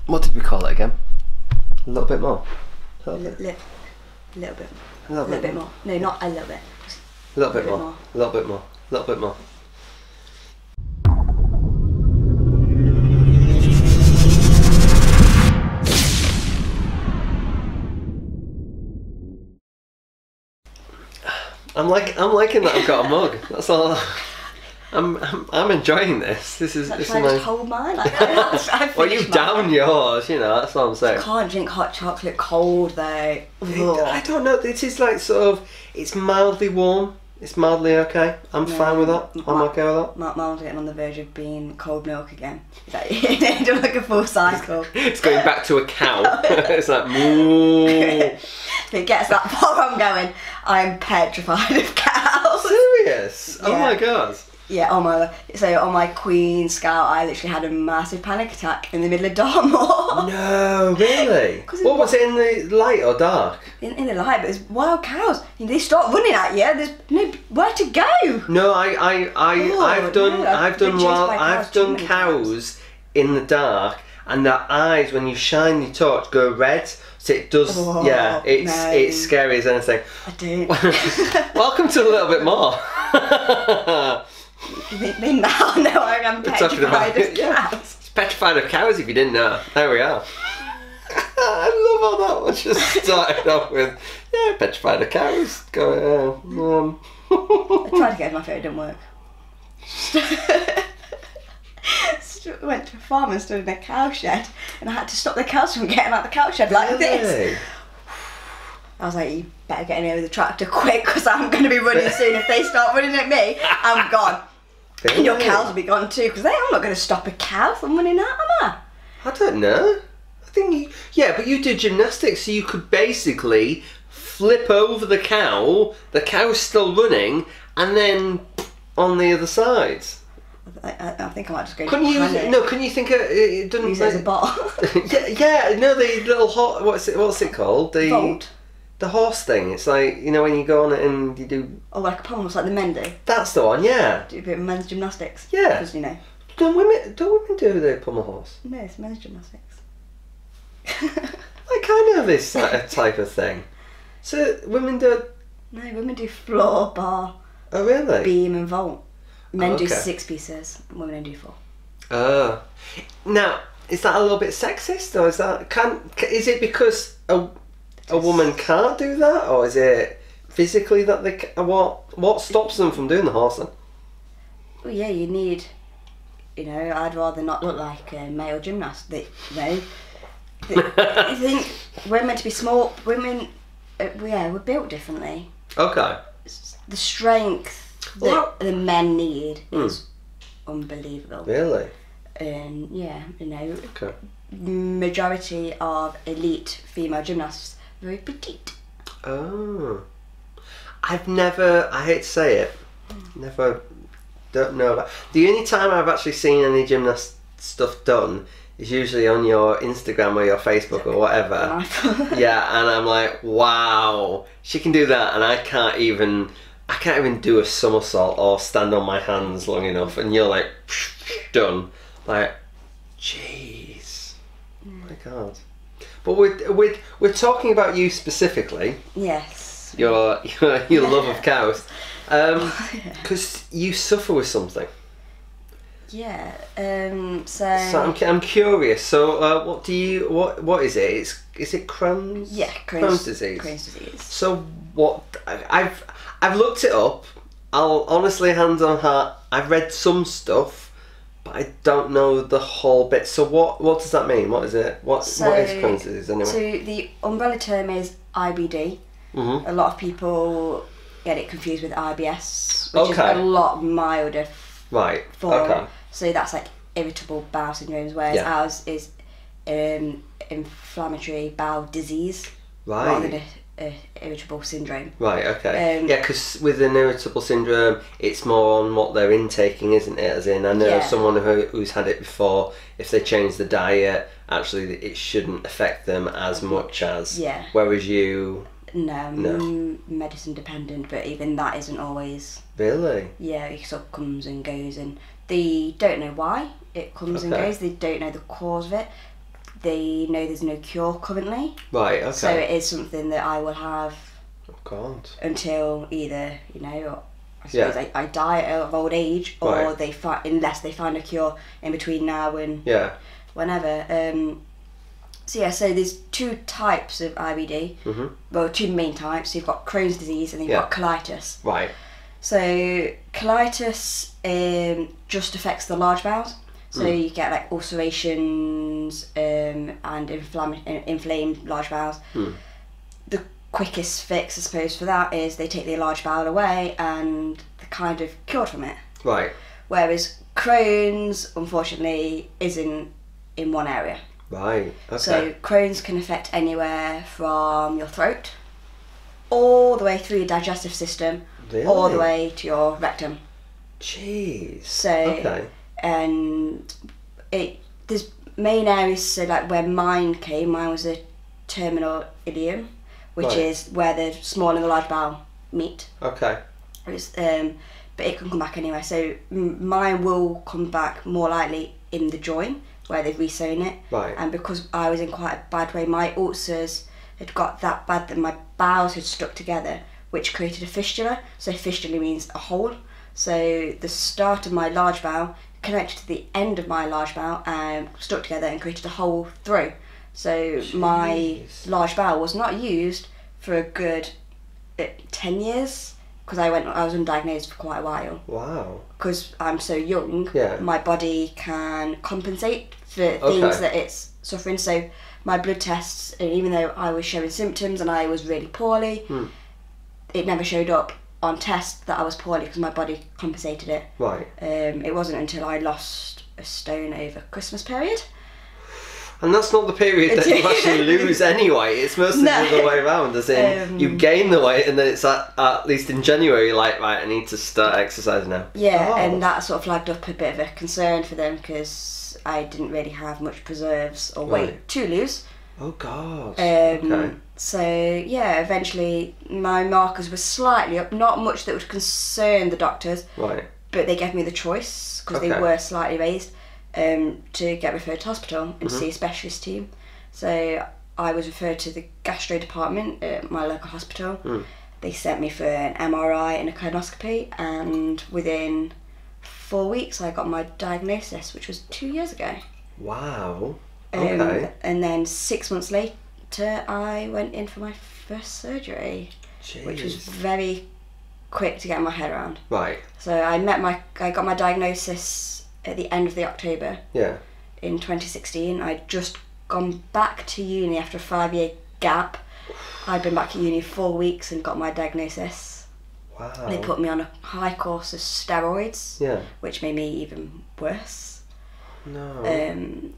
What did we call it again? A little bit more. A little bit. A little bit more. No, not a little bit. A little bit more. A little bit more. A little bit more. I'm liking that I've got a mug. That's all. I'm enjoying this. This is That's nice. I just hold mine. Well, you down yours, you know. That's what I'm saying. I can't drink hot chocolate cold though. I don't know. It is like sort of. It's mildly warm. It's mildly okay. I'm fine with that. I'm okay with that. Mine's getting on the verge of being cold milk again. It's doing like a full cycle. It's going back to a cow. It's like moo. If it gets that far, I'm going. I'm petrified of cows. Serious? Yeah. Oh my god. Yeah, on my Queen Scout, I literally had a massive panic attack in the middle of Dartmoor. No, really? What was it, in the light or dark? In the light, but there's wild cows. They start running at you. There's no where to go. No, I've done cows in the dark, and their eyes, when you shine your torch, go red. So it does. It's scary as anything. I do. Welcome to a little bit more. They now know I'm petrified of cows. It's petrified of cows if you didn't know. There we are. I love how that one just started off with, petrified of cows. Go, I tried to get my phone, it didn't work. Went to a farm and stood in a cow shed, and I had to stop the cows from getting out of the cow shed like this. I was like, you better get in here with the tractor quick, because I'm going to be running soon. If they start running at me, I'm gone. And your cows will be gone too, because I'm not going to stop a cow from running out, am I? I don't know. I think but you do gymnastics, so you could basically flip over the cow's still running, and then on the other side. I think I might just go. Couldn't you think it doesn't use it as a bottle? no, the little what's it called? The Vault. The horse thing. It's like, you know, when you go on it and you do. Oh, like a pommel, like the men do. That's the one, yeah. Do a bit of men's gymnastics. Yeah. Because Don't women do the pommel horse? No, it's men's gymnastics. Like, I know this type of thing. So women do. No, women do floor, bar. Oh really? Beam and vault. Men do 6 pieces, and women only do 4. Oh. Now, is that a little bit sexist, or is it because a woman can't do that, or is it physically that they? What stops them from doing the horse then? Well, yeah, you need. I'd rather not look like a male gymnast. I think we're meant to be small. Women, we're built differently. Okay. The strength that the men need is unbelievable. Really? And Okay. Majority of elite female gymnasts very petite. Oh. I hate to say it, don't know about. The only time I've actually seen any gymnast stuff done is usually on your Instagram or your Facebook or whatever. Yeah, and I'm like, wow, she can do that, and I can't even do a somersault or stand on my hands long enough, and you're like, done. Like, jeez, my God. But we're talking about you specifically. Yes. Your love of cows, because you suffer with something. Yeah. So I'm curious. So what is it? Is it Crohn's? Yeah, Crohn's disease. Crohn's disease. So what? I've looked it up. I'll honestly, hands on heart, I've read some stuff, but I don't know the whole bit. So what does that mean? What is it? What is Crohn's disease anyway? So the umbrella term is IBD. Mm-hmm. A lot of people get it confused with IBS, which is a lot milder form. Okay. So that's like irritable bowel syndrome, whereas ours is inflammatory bowel disease rather than a irritable syndrome. Right, okay. Because with an irritable syndrome, it's more on what they're intaking, isn't it? As in, I know someone who's had it before, if they change the diet, actually it shouldn't affect them as much as... Yeah. Whereas you... No, medicine dependent, but even that isn't always... Really? Yeah, it sort of comes and goes, and they don't know why it comes and goes. They don't know the cause of it. they know there's no cure currently. Right, okay. So it is something that I will have Oh, God. until either, you know, I suppose I die of old age, or unless they find a cure in between now and whenever. So there's 2 types of IBD. Mm-hmm. Well, 2 main types. You've got Crohn's disease and then you've got colitis. Right. So colitis just affects the large bowels. So you get like ulcerations and inflamed large bowels. The quickest fix, I suppose, for that is they take the large bowel away and they're kind of cured from it. Right. Whereas Crohn's, unfortunately, isn't in one area. Right, okay. So Crohn's can affect anywhere from your throat, all the way through your digestive system, all the way to your rectum. Jeez. So, okay. And there's main areas, so like where mine was a terminal ileum, which is where the small and the large bowel meet. Okay. But it can come back anywhere. So mine will come back more likely in the joint where they've resewn it. Right. And because I was in quite a bad way, my ulcers had got that bad that my bowels had stuck together, which created a fistula. So fistula means a hole. So the start of my large bowel connected to the end of my large bowel and stuck together and created a hole through. So my large bowel was not used for a good 10 years because I was undiagnosed for quite a while. Wow. Because I'm so young, my body can compensate for things that it's suffering. So my blood tests, even though I was showing symptoms and I was really poorly, it never showed up on tests that I was poorly because my body compensated it. Right. It wasn't until I lost a stone over Christmas period. And that's not the period that you actually lose anyway. It's mostly the other way around, as in you gain the weight and then it's at least in January, like, right, I need to start exercising now. Yeah, and that sort of flagged up a bit of a concern for them because I didn't really have much preserves or weight to lose. Oh, God. Okay. So, yeah, eventually my markers were slightly up, not much that would concern the doctors. Right. But they gave me the choice, because they were slightly raised, to get referred to hospital and see a specialist team. So I was referred to the gastro department at my local hospital. They sent me for an MRI and a colonoscopy, and within 4 weeks I got my diagnosis, which was 2 years ago. Wow. Okay. And then 6 months later I went in for my first surgery. Jeez. Which was very quick to get my head around. Right. So I got my diagnosis at the end of the October. Yeah. In 2016. I'd just gone back to uni after a 5-year gap. I'd been back at uni 4 weeks and got my diagnosis. Wow. They put me on a high course of steroids. Yeah. Which made me even worse. No.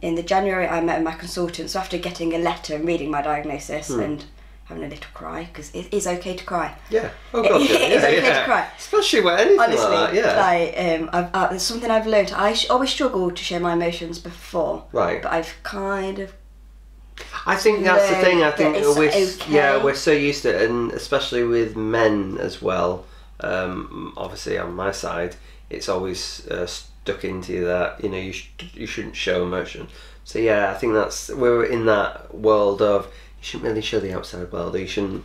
In the January I met with my consultant, so after getting a letter and reading my diagnosis and having a little cry, because it is okay to cry. Yeah. Oh, God. It is okay to cry. Especially with anything honestly, like that, like, there's something I've learned. I always struggled to show my emotions before. Right. But I've kind of... I think that's the thing. I think we're we're so used to it, and especially with men as well. Obviously, on my side, it's always stuck into you that you shouldn't show emotion. So yeah, I think we're in that world of you shouldn't really show the outside world. Or you shouldn't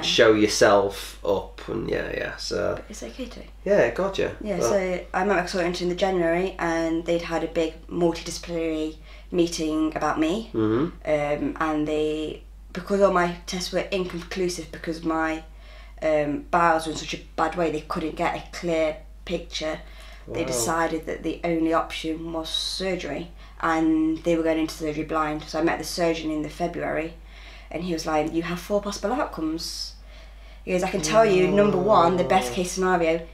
show yourself up, and so. But it's okay to. Yeah, gotcha. Yeah, so I met my consultant in the January, and they'd had a big multidisciplinary meeting about me, and because all my tests were inconclusive because my bowels were in such a bad way they couldn't get a clear picture. Wow. They decided that the only option was surgery, and they were going into surgery blind. So I met the surgeon in the February, and he was like, "You have 4 possible outcomes." He goes, "I can tell you, number 1, the best case scenario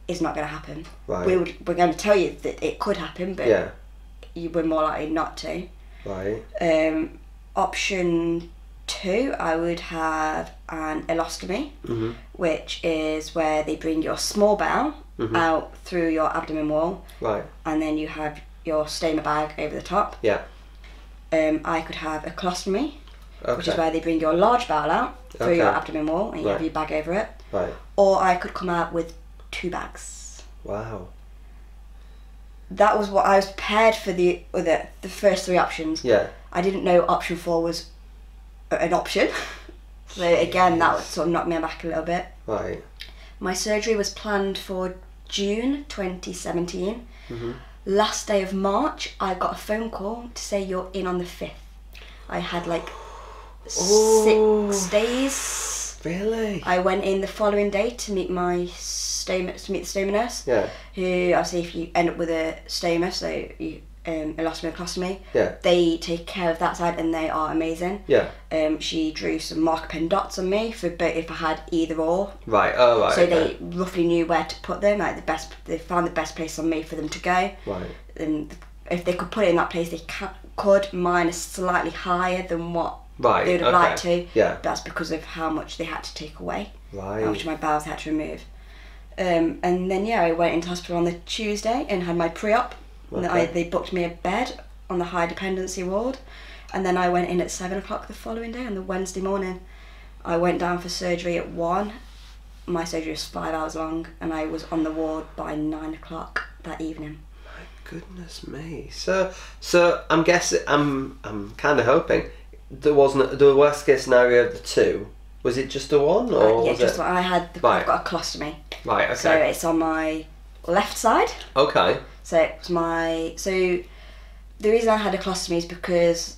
is not going to happen. Right. We're going to tell you that it could happen, but you were more likely not to." Right. Option 2, I would have an colostomy, which is where they bring your small bowel out through your abdomen wall, right, and then you have your stoma bag over the top. Yeah. I could have a colostomy, which is where they bring your large bowel out through your abdomen wall and you have your bag over it. Right. Or I could come out with 2 bags. Wow. that was what I was prepared for the first 3 options. Yeah. I didn't know option 4 was an option. So again, that would sort of knock me back a little bit. Right. My surgery was planned for June 2017. Mhm. Last day of March, I got a phone call to say you're in on the 5th. I had like 6 days. Really? I went in the following day to meet the stoma nurse. Yeah. Who, obviously, if you end up with a stoma, so you colostomy, colostomy, Yeah. they take care of that side and they are amazing. Yeah. She drew some marker pen dots on me for if I had either or. Right. Oh, right. So okay. they roughly knew where to put them. Like they found the best place on me for them to go. Right. And if they could put it in that place, they could. Mine is slightly higher than what Right. they would have liked to. Yeah. That's because of how much they had to take away. Right. How much of my bowels they had to remove. And then I went into hospital on the Tuesday and had my pre-op. Okay. They booked me a bed on the high dependency ward, and then I went in at 7 o'clock the following day on the Wednesday morning. I went down for surgery at 1. My surgery was 5 hours long, and I was on the ward by 9 o'clock that evening. My goodness me. So I'm guessing I'm kind of hoping there wasn't the worst case scenario of the 2. Was it just the 1 or yeah, was just it? what I had. Right. I've got a colostomy. Right. Okay. So it's on my left side. Okay. So it was so the reason I had a colostomy is because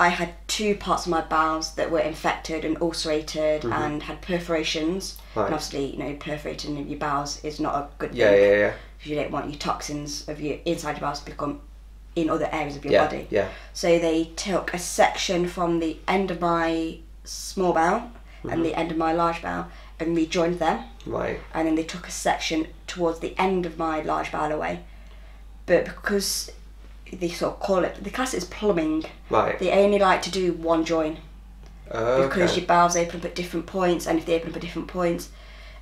I had 2 parts of my bowels that were infected and ulcerated and had perforations. Right. And obviously, perforating your bowels is not a good thing. Yeah. Because you don't want your toxins of your inside your bowels to become in other areas of your yeah, body. Yeah. So they took a section from the end of my small bowel and the end of my large bowel and rejoined them. Right. And then they took a section towards the end of my large bowel away. But because they sort of call it, the class is plumbing. Right. They only like to do one join. Okay. Because your bowels open up at different points, and if they open up at different points,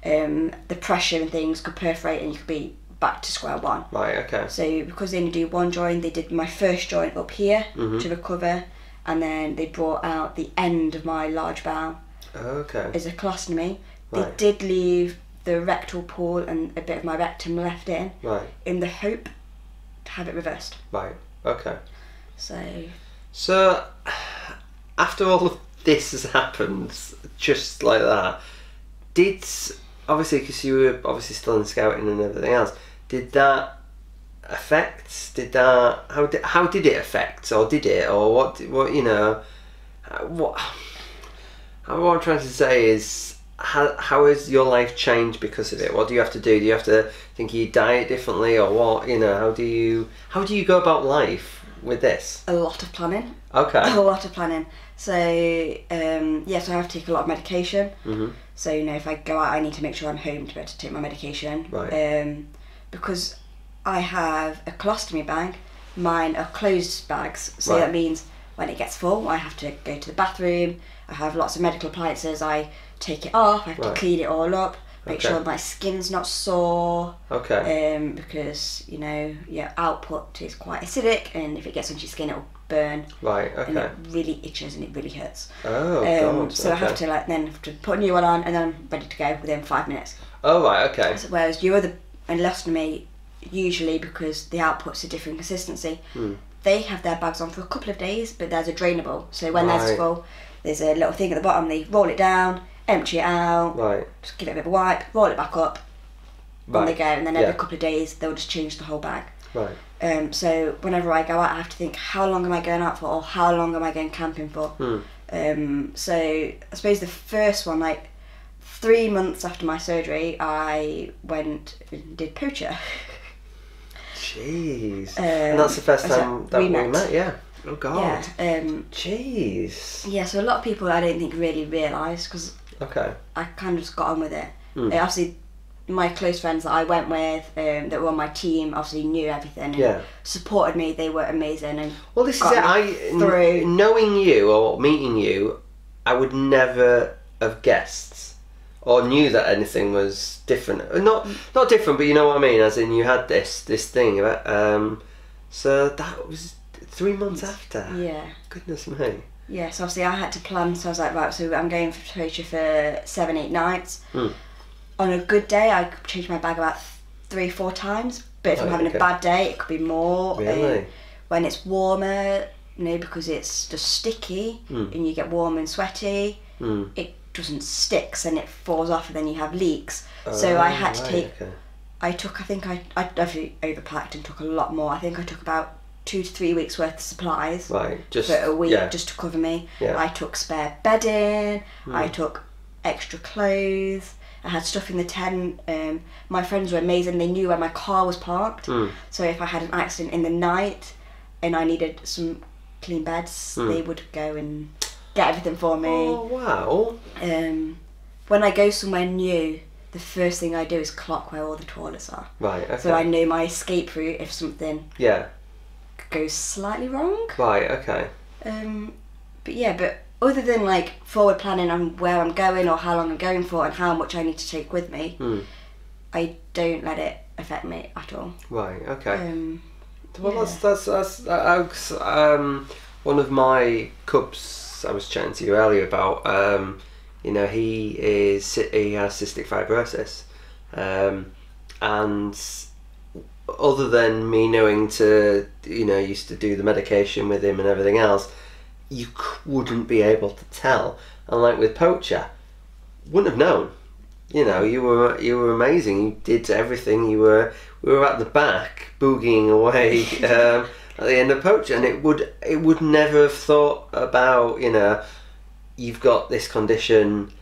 the pressure and things could perforate and you could be back to square one. Right. Okay. So because they only do one joint, they did my first joint up here to recover, and then they brought out the end of my large bowel Okay. as a colostomy. Right. They did leave the rectal pool and a bit of my rectum left Right. in the hope to have it reversed. Right. Okay. So After all of this has happened, just like that, obviously because you were obviously still in scouting and everything else, did that affect? How did it affect, or did it, or what I'm trying to say is, how has your life changed because of it? What do you have to do? Do you have to think of your diet differently, or what? How do you go about life with this? a lot of planning. Okay. A lot of planning. So so I have to take a lot of medication. Mhm. So if I go out, I need to make sure I'm home to be able to take my medication. Right. Because I have a colostomy bag. Mine are closed bags, so Right. that means when it gets full, I have to go to the bathroom. I have lots of medical appliances. I take it off. I have Right. to clean it all up. Make Okay. sure my skin's not sore. Okay. Because your output is quite acidic, and if it gets onto your skin, it'll burn. Right. And Okay. it really itches and it really hurts. Oh God. So I okay. have to then have to put a new one on, and then I'm ready to go within 5 minutes. Oh right. Okay. So whereas your other colostomy, usually because the output's a different consistency, they have their bags on for a couple of days, but theirs are drainable. So when theirs is Right. full, there's a little thing at the bottom. They roll it down, empty it out, Right. just give it a bit of a wipe, roll it back up, on they go, and then every Yeah. couple of days they'll just change the whole bag. Right. So whenever I go out, I have to think, how long am I going out for, or how long am I going camping for? So I suppose the first one, 3 months after my surgery, I went and did poacher. Jeez. And that's the first time that we met. Yeah. Oh God. Yeah. Jeez. Yeah. So a lot of people I don't think really realise, because Okay. I kind of just got on with it. Obviously, my close friends that I went with, that were on my team, obviously knew everything and supported me. They were amazing. And Well, this is it. Knowing you or meeting you, I would never have guessed or knew that anything was different. Not different, but you know what I mean. As in, you had this thing about. So that was 3 months after. Yeah. Goodness me. Yeah, so obviously I had to plan, so I was like, right, so I'm going for poacher for 7-8 nights. On a good day, I could change my bag about 3-4 times, But if I'm having a bad day, it could be more. Really? When it's warmer, because it's just sticky and you get warm and sweaty, it doesn't stick, and it falls off, and then you have leaks. So I had to take. Okay. I think I definitely overpacked and took a lot more. I think I took about 2 to 3 weeks worth of supplies just for a week just to cover me. Yeah. I took spare bedding. I took extra clothes. I had stuff in the tent. My friends were amazing. They knew where my car was parked. So if I had an accident in the night and I needed some clean beds, they would go and get everything for me. Oh, wow. When I go somewhere new, the first thing I do is clock where all the toilets are. Right, okay. So I know my escape route if something goes slightly wrong. Right, okay. But other than like forward planning on where I'm going or how long I'm going for and how much I need to take with me, I don't let it affect me at all. Right, okay. Well, that's one of my cubs I was chatting to you earlier about. He has cystic fibrosis, and other than me knowing to, used to do the medication with him and everything else, you wouldn't be able to tell. And like with Poacher, wouldn't have known. You were amazing. You did everything. We were at the back boogieing away at the end of Poacher, and it would never have thought about you've got this condition.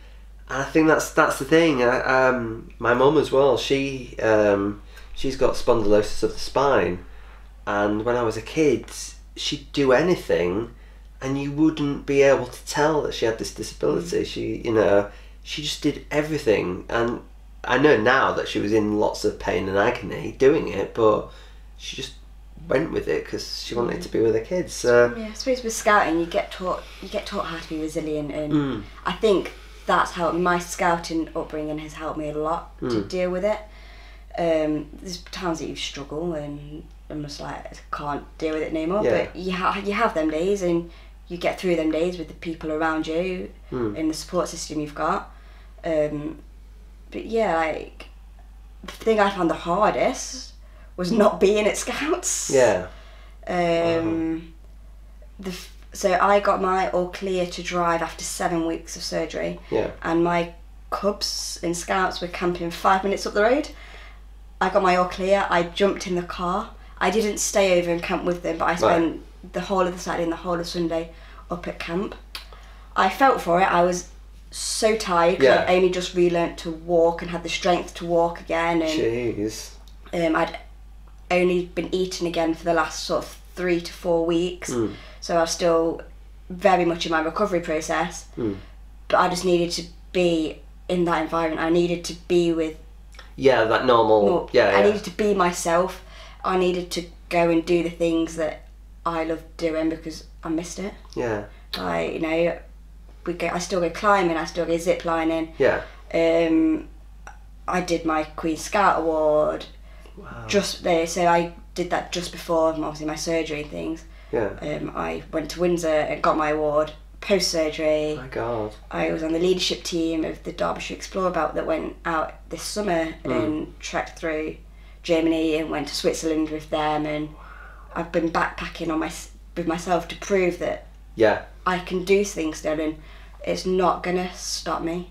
And I think that's the thing. My mum as well. She's got spondylosis of the spine, and when I was a kid, she'd do anything, and you wouldn't be able to tell that she had this disability. She just did everything, and I know now that she was in lots of pain and agony doing it, but she just went with it because she wanted to be with her kids. I suppose with scouting you get taught how to be resilient, and I think that's how my scouting upbringing has helped me a lot to deal with it. There's times that you struggle and I'm just like, I can't deal with it no more, but you have them days, and you get through them days with the people around you and the support system you've got. But yeah, like the thing I found the hardest was not being at Scouts. Yeah. So I got my all clear to drive after 7 weeks of surgery. Yeah. And my cubs in Scouts were camping 5 minutes up the road. I got my all clear. I jumped in the car. I didn't stay over and camp with them, but I spent the whole of the Saturday and the whole of Sunday up at camp. I felt for it. I was so tired because I'd only just relearnt to walk and had the strength to walk again. And, jeez. I'd only been eating again for the last sort of 3 to 4 weeks, so I was still very much in my recovery process. But I just needed to be in that environment. I needed to be with that normal. I needed to be myself. I needed to go and do the things that I loved doing because I missed it. Yeah. I still go climbing. I still go zip lining. Yeah. I did my Queen Scout Award. Wow. Just there, so I did that just before obviously my surgery and things. Yeah. I went to Windsor and got my award post surgery. My God. I was on the leadership team of the Derbyshire Explorer Belt that went out this summer and trekked through Germany and went to Switzerland with them, and I've been backpacking with myself to prove that I can do things still, and it's not gonna stop me.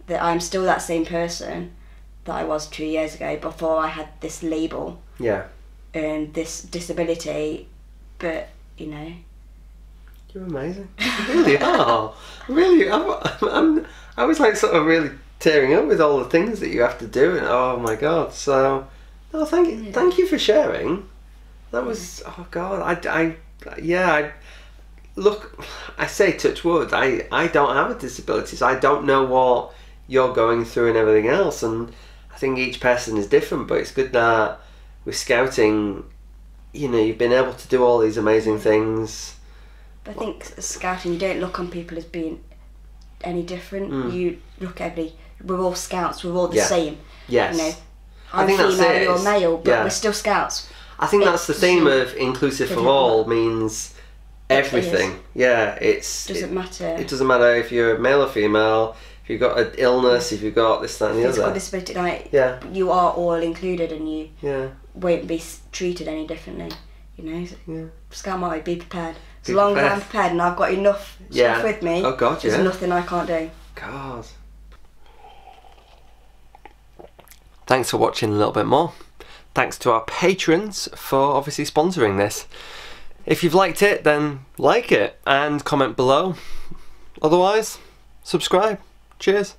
That I'm still that same person that I was 2 years ago before I had this label and this disability. But you're amazing. You really are. Really, I was like sort of really tearing up with all the things that you have to do, and oh my God. So no, thank you for sharing. That was oh God. I look, I say touch wood, I don't have a disability, so I don't know what you're going through and everything else, and I think each person is different, but it's good that with scouting, you've been able to do all these amazing things. But I think scouting, you don't look on people as being any different. You look at we're all scouts, we're all the same. Yes. I'm I think female, that's it. you're male, but we're still scouts. I think that's the theme of inclusive for all means everything. It doesn't matter. It doesn't matter if you're male or female, if you've got an illness, if you've got this, that and the physical other. disability, like, Yeah. you are all included and you Yeah. won't be treated any differently, you know. Yeah. Scout motto, be prepared. As Be long prepared. as I'm prepared and I've got enough Yeah. stuff with me, Oh God, there's yeah. nothing I can't do. God. Thanks for watching a little bit more. Thanks to our patrons for obviously sponsoring this. If you've liked it, then like it and comment below. Otherwise, subscribe. Cheers.